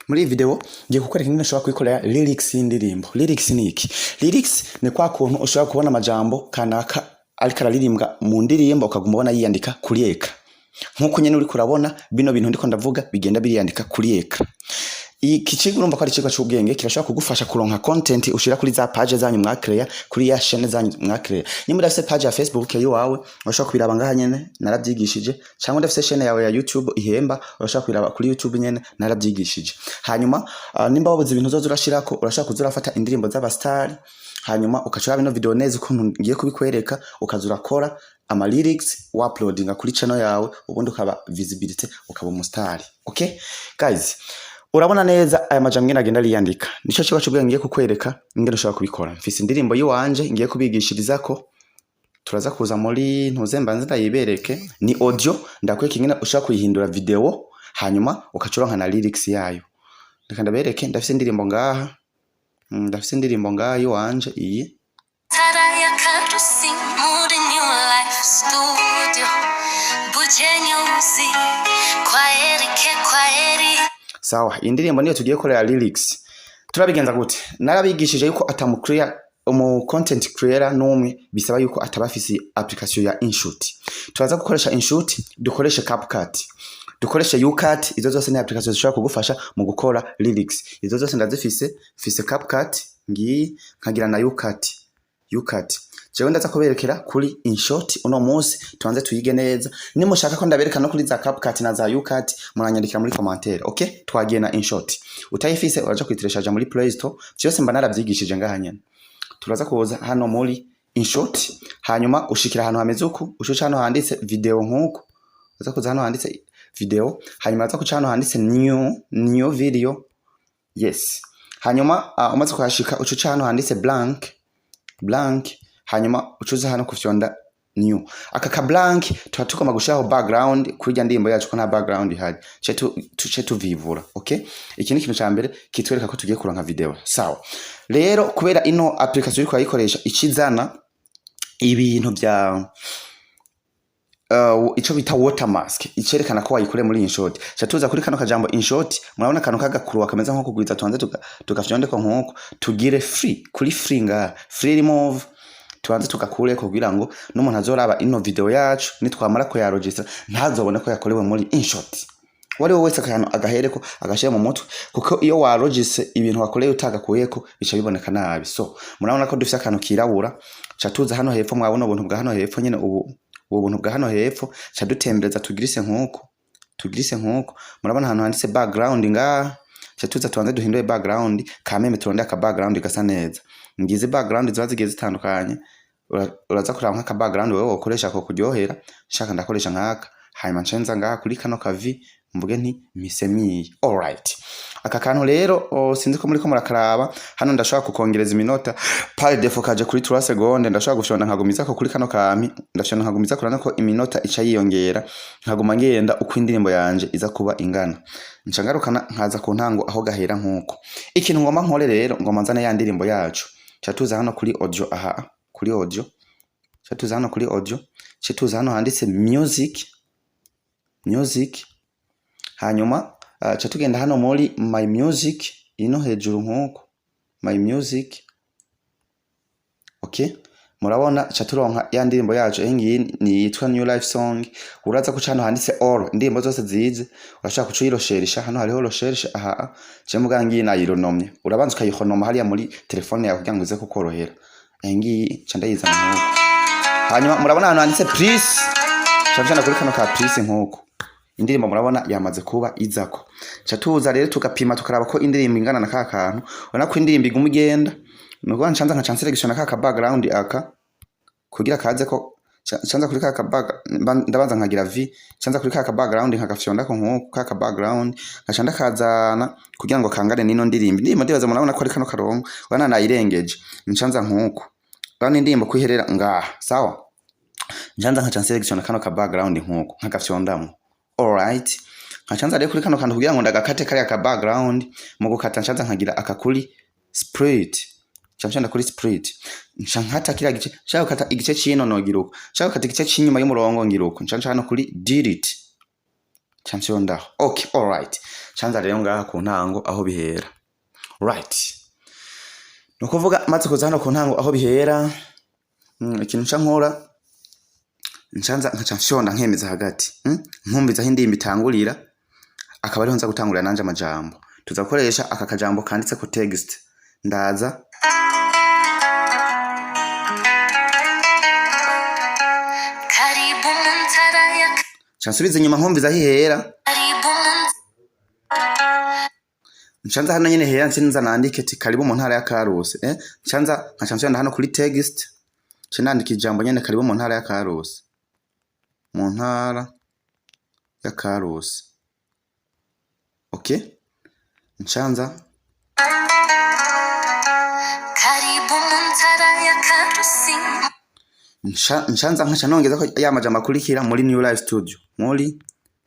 Muri iyi video ngiye kukwereka ingene ushobora kwikorera lyrics y'indirimbo. Lyrics ni iki? Lyrics ni kwa kuntu ushobora kubona amajambo kanaka ariko araririmbwa mu ndirimbo ukaguma ubona yiyandika kuri ekra. Nkuko nyene uri kurabona bino bintu ndiko ndavuga bigenda biriyandika kuri ekra. Iki kigo urumva ko ari ikigo cy'ubwenge kirashobora kugufasha kuronka content ushira kuri za page zanyu mwakreya, kuri ya chaîne zanyu mwakreya. Nimba udafise page ya Facebook yawe urashobora kubiraba ngaha nyene narabyigishije, cyangwa udafise chaîne yawe ya YouTube ihemba urashobora kubiraba kuri YouTube nyene narabyigishije. Hanyuma nimba wabuze ibintu zozo urashirako urashobora kuzurafata indirimbo z'abastar, hanyuma ukashora bino video neza ukuntu ngiye kubikwereka ukazurakora ama lyrics uploadinga kuri channel yawe ubundi ukaba visibility ukaba umustar. Okay guys, urabona neza aya majambo ngene agenda liyandika. Nico kigo cy'ubwenge ngiye kukwereka ingene ushobora kubikora. Mfise indirimbo yiwanje ngiye kubigishirizako. Turaza kuza muri ntuzembanze ndayibereke. Ni audio ndakwereka ingene ushobora kuyihindura video hanyuma ukacuronka na lyrics yayo. Reka ndabereke ndafise indirimbo ngaha. Ndafise indirimbo ngaha yiwanje iyi. Sawa, indirimbo niyo tugiye korera lyrics. Turabigenza gute? Narabigishije yuko umu content creator numwe bisaba yuko atabafisi application ya InShot. Turaza gukoresha InShot, dukoreshe CapCut, dukoreshe UCut. Izo zose ni application zishobora kugufasha mu gukora lyrics. Izo zose ndazifise CapCut ngi nkagira na UCut. Jewe ndaza kuberekera kuri InShot uno munsi tuanze tuyige neza. Nimushaka ko ndabereka no kuri za CapCut na za UCut muranyandikira muri commentaire. Okay, twagiye na InShot. Utayifise uraje kwitireshaje muri Play Store. Byose mba narabyigishije ngaha nyene. Turaza kuza hano muri InShot, hanyuma ushikira hano hameze uku, ushuca hano handitse video nkuko. Uza kuza hano handitse video, hanyuma uza kuca hano handitse new video. Yes. Hanyuma umaze kuhashika ucuca hano handitse blank. Hanyuma ucuza hano kufyonda new. Aka blank tuba gushiraho background kuri ndimbo yacu ko nta background ihari. Cetu vivura. Okay? Iki ni kintu cyambere kitwereka ko tugiye kuranka video. Sawa. Rero kubera ino application iri kwayikoresha ikizana ibintu bya ico bita watermask, icerekana ko wayikoreye muri InShot. Cyatuza kuri kano kajambo InShot, murabona kano kagakuruwa kameze nko kugwiza tuanze tukafyondeka nkuko tugire free nga free remove. Tuanze tukakure kugira ngo n'umuntu azoraba ino video yacu nitwamara ko ya register ntazobone ko yakorewe muri InShot. Wari wese akano agahereko agashye mu mutwe, kuko iyo wa register ibintu wakoreye utagakuyeko bica biboneka nabi. So murabona ko dufise akantu kirabura, catuza hano hepfo, mwabona ubuntu bwa hano hepfo nyene, ubu buntu bwa hano hepfo cadutembereza tugirise nkuko. Murabona hano handitse background nga, catuza tuanze duhindure background kameme turonde aka background gasa neza. Ngize background ziba zigiye zitandukanye. Uraza kuraba nk'aka background wewe ukoresha ko kuryohera. Shaka ndakoresha nk'aka, hanyuma nshenza ngaha kuri kano kavi mvuge nti misemiye. Alright, aka kantu rero sinzi ko muri ko murakaraba. Hano ndashaka kukongereza iminota par default kaje kuri 3 seconde. Ndashaka gushona nkagumiza ko kuri kano kami, ndashona nkagumiza kurana ko iminota ica yiyongera, nkaguma ngenda uko indirimbo yanje iza kuba ingana. Nshangarukana nkaza ku ntango aho gahera nkuko. Ikintu ngoma nkore rero ngoma nzana ya ndirimbo yacu. Cyatuza hano kuri audio, aha kuri audio. Cyatuza hano kuri audio, cyatuza hano handitse music. Hanyuma cyatugenda hano muri my music ino hejuru nkuko my music. Okay, murabona cyaturonka ya ndirimbo yacu engi ni yitwa new life song. Uraza ku hano handitse all indirimbo zose zize, urashaka kucuyirosherisha. Hano hariho rosherisha, aha cyemugangi nayironomye. Urabanza ukayihonoma hariya muri telefone yawe kugira ngo ize kukorohera. Engi cyandayiza nkuko. Hanyuma murabona hano handitse please, cyabana kuri kano ka please nkuko. Indirimbo murabona yamaze kuba izako. Cyatuza rero tukapima tukaraba ko indirimbo ingana na kakantu. Ubona ko indirimbo igumugenda. Nuko nshanza nka chance selection aka background aka kugira kaze ko chanza kuri kaka ndabanza nkagira v chanza kuri kaka background nkagafyonda ko nko kaka background ngashanda kazana kugira ngo kangane nino ndirimbo. Ndimo ndibaza murabona ko ari kano karongo wana nayirengeje. Nshanza nkuko bane indirimbo kwiherera ngaha. Sawa, nshanza nka chance selection kano ka background nkuko nkagafyondamo. Alright, nkachanza rero kuri kano kantu kugira ngo ndagakate kari aka background. Mu gukata nshanza nkagira aka kuri split. Chamshanda kuri split. Nshankata kira gice. Shaka kata igice cyino no giruko. Shaka kata igice cy'inyuma y'umurongo ngiruko. Nshanca hano kuri delete. Chamfyondaho. Okay, alright. Chanza rero ngaha ku ntango aho bihera. Right. Nukuvuga maze kuza hano ku ntango aho bihera, ikintu nca nkora nchanza nkacamfyonda nkemeza hagati. Nkumbiza aho indimbi itangurira, akaba ariho nza gutangurira nanje amajambo. Tuza gukoresha aka kajambo kanditse ku text. Ndaza chansubiza inyuma nkumbiza aho ihera. Nchanza hano nyene hera ncinza nandike ati karibu mu ntara ya Karusi. Nchanza nkacamfyonda hano kuri text. Cinandika ijambo nyene karibu mu ntara ya Karusi. Mu ntara ya Karusi. Okay? Nchanza karibu mu ntara ya Karusi. Nchanza nkaca nongeza ko ya majambo akurikira muri New Life Studio. Muri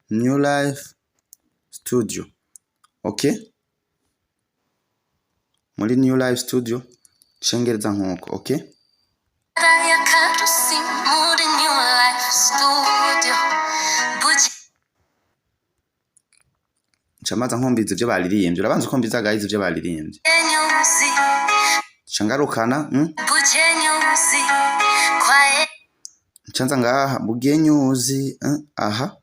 New Life Studio. Okay? Muri New Life Studio cengereza nkuko. Okay? Muri New Life Studio. Chamaza nkombiza ivyo baririmbye. Urabanza ukombiza guys ivyo baririmbye. Changarukana, Nchanza ngaha bugenyuzi, aha.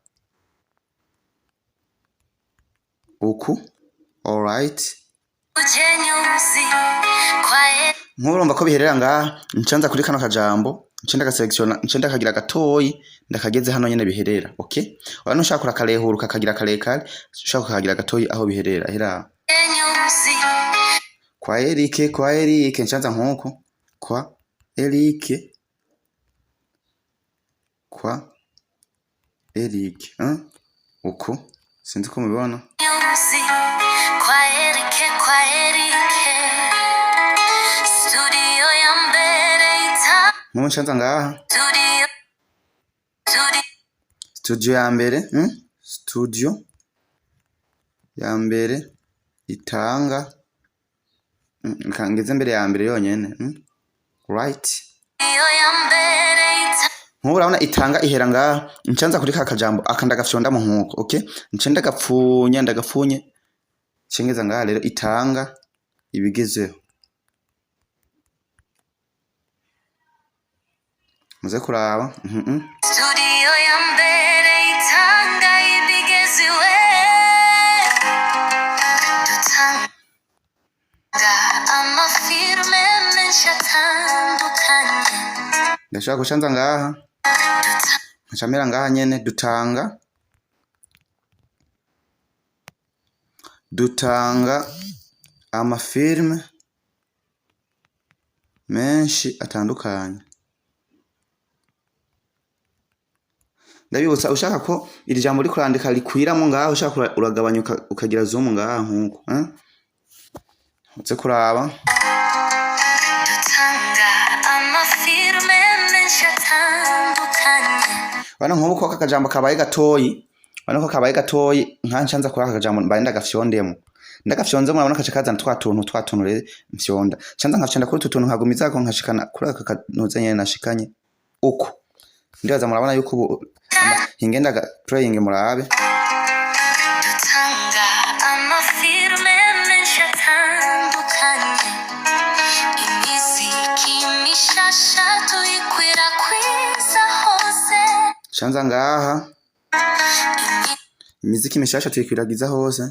Uku. Alright. Nkurumva ko biherera ngaha, nchanza kuri kano kajambo, ncenda gaselectiona, ncenda kagira gatoyi, ndakageze hano nyene biherera, okay? Wano ushaka kurakarehura kakagira karekare, ushaka kagira gatoyi aho biherera, hera. Kwa Eric, nchanza nkuko. Kwa Eric. Kwa Eric, uku. Sinzi ko mubibona. Kwa Eric. Studio ya mbere ita. Nchanza ngaha. Studio ya mbere, Studio ya mbere itanga. Kangeze mbere ya mbere yonyene. Right. Urabona itanga ihera ngaha. Nchanza kuri kakajambo akanda gafyonda mu nkuko. Okay? Ncenda ndagafunye. Cengeza ngaha rero itanga ibigezeho. Muze kuraba. Studio ya mbere itanga ibigezeho. Amafirme menshi atandukanye. Ndashaka gushanza ngaha. Ncamera ngaha nyene dutanga amafirme menshi atandukanye. Ndabibutsa ushaka ko iri jambo uri kurandika rikwiramo ngaha, ushaka uragabanya ukagira zoom ngaha nkuko. Utse kuraba. Wana nkuko ko kakajambo kabaye gatoyi. Wana ko kabaye gatoyi nkancanza kuri akajambo mbaye ndagafyondemo. Ndagafyonze murabona kaca kazana twatuntu rero mfyonda. Canza nkafyonda kuri tutuntu nkagumiza ko nkashikana kuri aka kanoze nyene nashikanye. Uko. Ndibaza murabona yuko ubu ingenda praying murabe. Chanza ngaha. Imiziki mishasha tuyikwiragiza hose.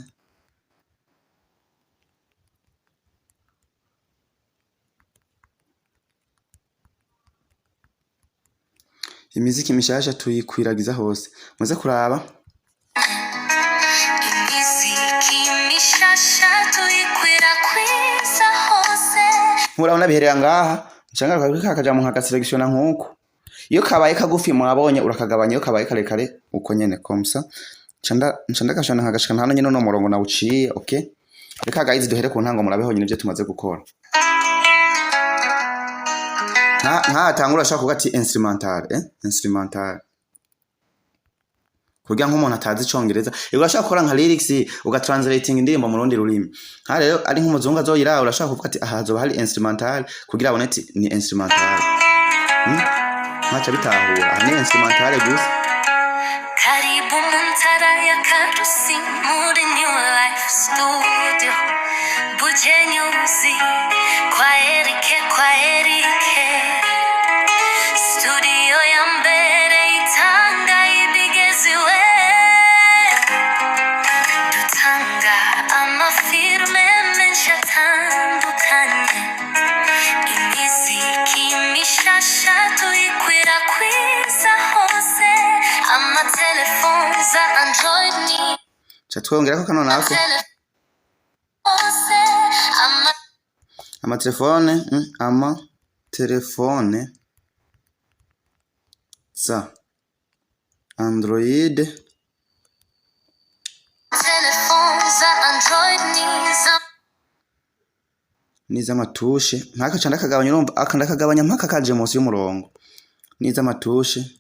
Imiziki mishasha tuyikwiragiza hose. Muze kuraba. Imiziki mishasha tuyikwiragiza hose. Murabona biherera ngaha. Ncanga kuri kakajambo nkagaselectiona nkuko. Iyo kabaye kagufi murabonye urakagabanya, iyo kabaye karekare uko nyene komsa. Ncanda gashana nkagashikana hano nyene no murongo na uciye. Okay? Reka guys duhere ku ntango murabeho nyine ibyo tumaze gukora. Nka tangura shaka kugati instrumental, instrumental. Kugira nk'umuntu atazi icongereza, urashaka gukora nka lyrics ugatranslating indirimbo mu rundi rurimi. Ha rero ari nk'umuzungu azoyira urashaka kuvuga ati aha zo hari instrumental kugira abone ati ni instrumental. Ntacha bitahura, ni instrumental gusa. Karibu mu ntara ya karusi muri New Life Studio Bujenyuzi kwa Erike studio ya mbere itanga ibigeziwe dutanga amafirme menshi atandukanye imiziki mishasha tuyikwirakwiza hose amatelefone za Android ni twongerako kano nako amatelefone za Android nizamatushe ntaka canda kagabanya urumva akanda kagabanya mpaka kaje munsi y'umurongo nizamatushe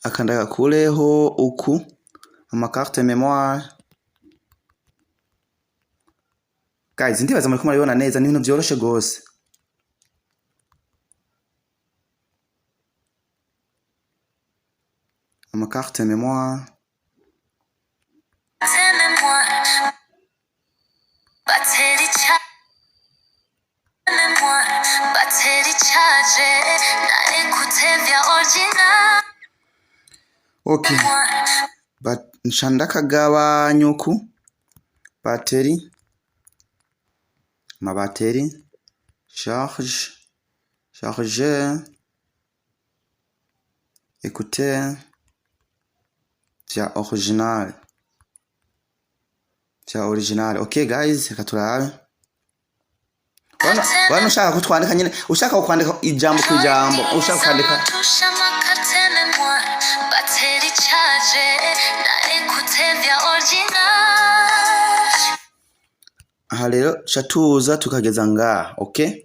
akanda gakureho uku amakarte memoire. Guys, ndibaza muri kumurabibona neza n'ibintu byoroshe gose. Amakarte memoire. Batterie charge na écouter via original. Okay. Nshanda kagabanya uku batterie ma batterie charge écouter via original. Okay guys, reka turabe. Wana ushaka kutwandika nyine ushaka kwandika ijambo ku ijambo ushaka kwandika batterie charge na écouter via original. Aha rero chatuza tukageza ngaha, okay?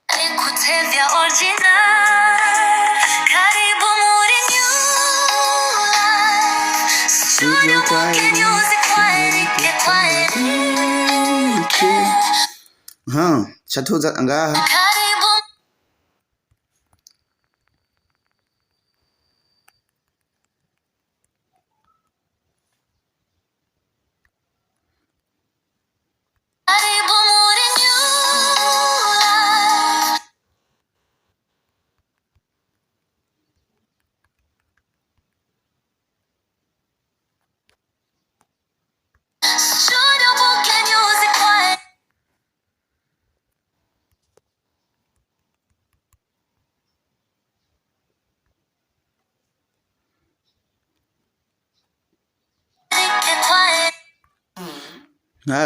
Écouter via original. Karibu muri New Life Studio Bukenyuzi kwa Erike chatuza ngaha.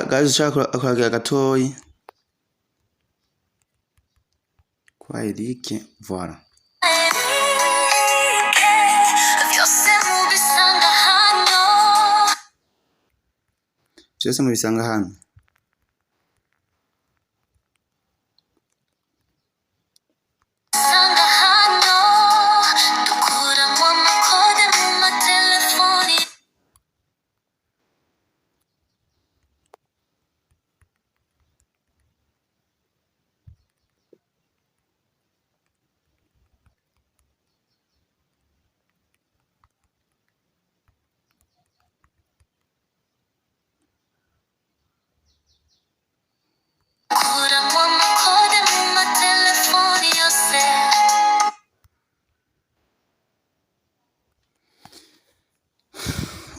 Guys, ushaka akuragira gatoyi kwa Erike, voilà. Byose mubisanga hano.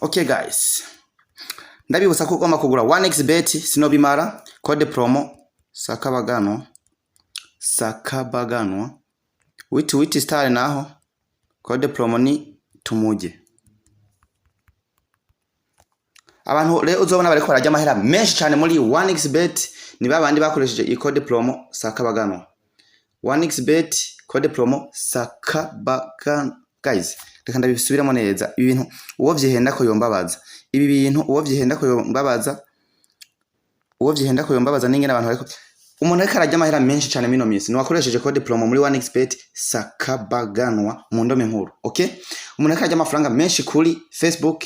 Okay guys, ndabibutsa ko ugomba kugura 1xbet sinobimara code promo sakabaganwa witi star naho code promo ni tumuge. Abantu rero uzobona bariko barajya amahera menshi cyane muri 1xbet ni babandi bakoresheje i code promo sakabaganwa. 1xbet code promo sakabaganwa. Guys, reka ndabisubiramo neza. Ibi bintu uwo vyihenda ko yombabaza. Ibi bintu uwo vyihenda ko yombabaza n'ingene abantu bariko umuntu ariko arajya amahera menshi cyane mino minsi ni wakoresheje code promo muri 1xbet sakabaganwa mu ndome nkuru. Okay? Umuntu ariko arajya amafaranga menshi kuri Facebook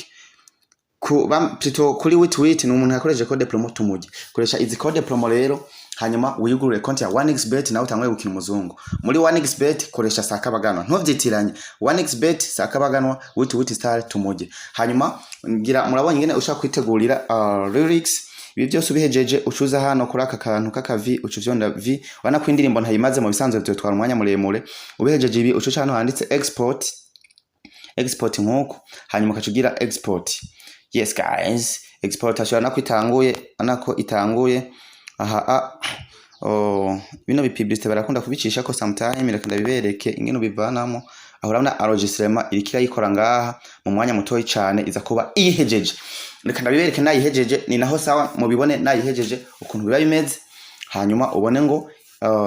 kuri witwit ni umuntu yakoresheje code promo tumuge. Koresha izi code promo rero hanyuma wiyugurure konti ya 1xbet nawe utangwe gukina umuzungu. Muri 1xbet koresha sakabaganwa ntuvyitiranye. 1xbet sakabaganwa wuti star tumuge. Hanyuma ngira murabonye ngene ushaka kwitegurira lyrics ibi byose ubihejeje ucuza hano kuri aka kantu k'akavi ucuvyonda v wana kwindirimbo ntayimaze mu bisanzwe byo twara umwanya muremure. Ubihejeje ibi ucuca hano handitse export nkuko hanyuma kacugira export. Yes guys, exportation anako itanguye bino bipublicité barakunda kubicisha ko sometime reka ndabibereke ingene bivanamo. Aho urabona enregistrement irikira yikora ngaha mu mwanya mutoyi cyane iza kuba iyihejeje. Reka ndabibereke nayihejeje ni naho sawa mubibone nayihejeje ukuntu biba bimeze, hanyuma ubone ngo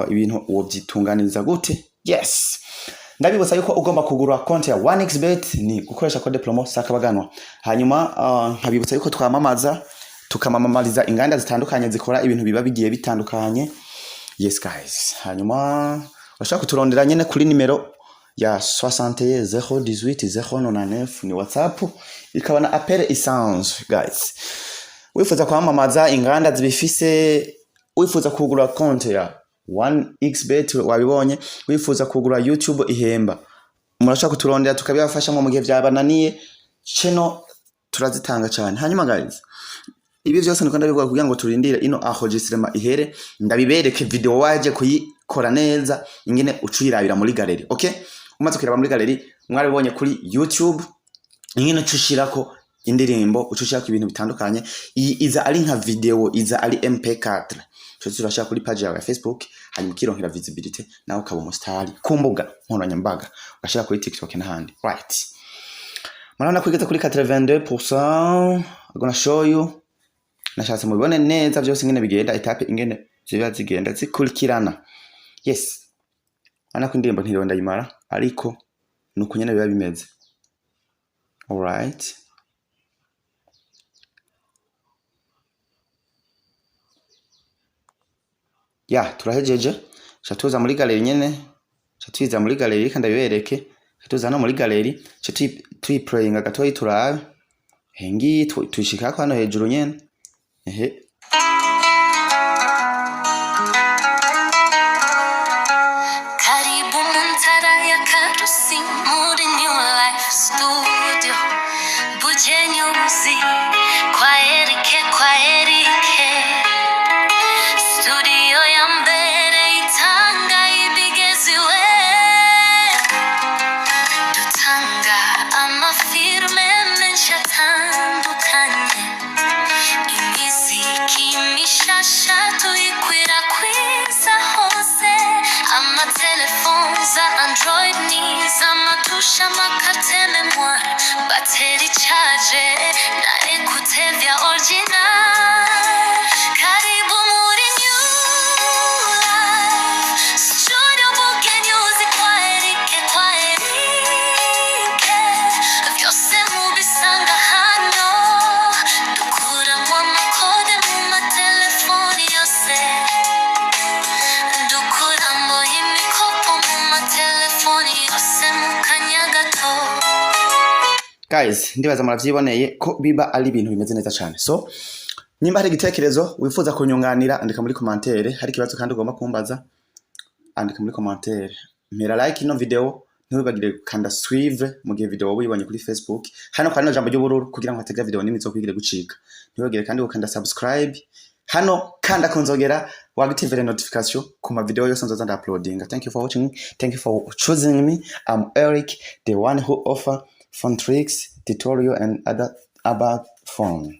ibintu uwo byitunganiriza gute. Yes, ndabibutsa yuko ugomba kugura konti ya 1xbet ni gukoresha code promo sakabaganwa. Hanyuma nkabibutsa yuko twamamaza tukamamamariza inganda zitandukanye zikora ibintu biba bigiye bitandukanye. Yes guys, hanyuma bashaka kuturondera nyene kuri nimero ya 61 ni WhatsApp ikaba na appel essence. Guys, wifuza kwamamaza inganda zibifise, wifuza kugura konti ya 1xbet wabibonye, wifuza kugura YouTube ihemba, murashaka kuturondera tukabibafasha mu gihe byabananiye, channel turazitanga cyane. Hanyuma guys, ibi byose niko ndabivuga kugira ngo turindire ino enregistrement ihere, ndabibereke video waje kuyikora neza ingene ucuyirabira muri gallery. Okay, umaze kwiraba muri gallery mwaribonye kuri YouTube ingene ucushirako indirimbo, ucushirako ibintu bitandukanye, iza ari nka video, iza ari MP4. Cyo turashaka kuri page yawe ya Facebook, hanyuma ukironkera visibility nawe ukaba umustar ku mbuga nkoranyambaga, ugashaka kuri TikTok n'ahandi. Right, murabona kwigeza kuri 82%. I'm gonna show you, nashatse mubibone neza byose ingene bigenda, etape ingene ziba zigenda zikurikirana. Yes, ana kwindirimbo ntiriwe ndayimara ariko nuko nyene biba bimeze. Alright, turahejeje. Chatuza muri gallery nyene, chatwiza muri gallery kandi bibereke. Chatuza no muri gallery, playing agatoyi turabe. Hengi tuyishika ko hano hejuru nyene. Karibu Montara ya Karusi muri New Life Studio. Bujenyuzi kwa Erike studio ya mbere itanga ibigeziwe, dutanga amafirme menshi atandukanye, imiziki mishasha tuyikwirakwiza hose, amatelefone za Android n'iz'amatusha amakarte memoire, bateri charge na écoute vya original. Karibu muri New Life Studio, Bukenyuzi kwa Erike vyose mubisanga hano, dukuramo amakode mu matelefoni yose, dukuramo imikopo mu matelefoni yose mu kanya gato. Guys, ndibaza muravyiboneye ko biba ari ibintu bimeze neza cyane. So nimba hari igitekerezo wifuza kunyunganira, andika muri commentaire. Hari kibazo kandi ugomba kumbaza, andika muri commentaire. Mpera like ino video, ntubagire kanda suivre mu gihe video wibonye kuri Facebook. Hano kwa jambo ry'ubururu kugira ngo hatega video nini zo kwigire gucika. Ntubagire kandi ukanda subscribe. Hano kanda kunzogera wagitivere notification ku ma video yose nzoza uploading. Thank you for watching. Thank you for choosing me. I'm Eric, the one who offer phone tricks, tutorial and other about phone.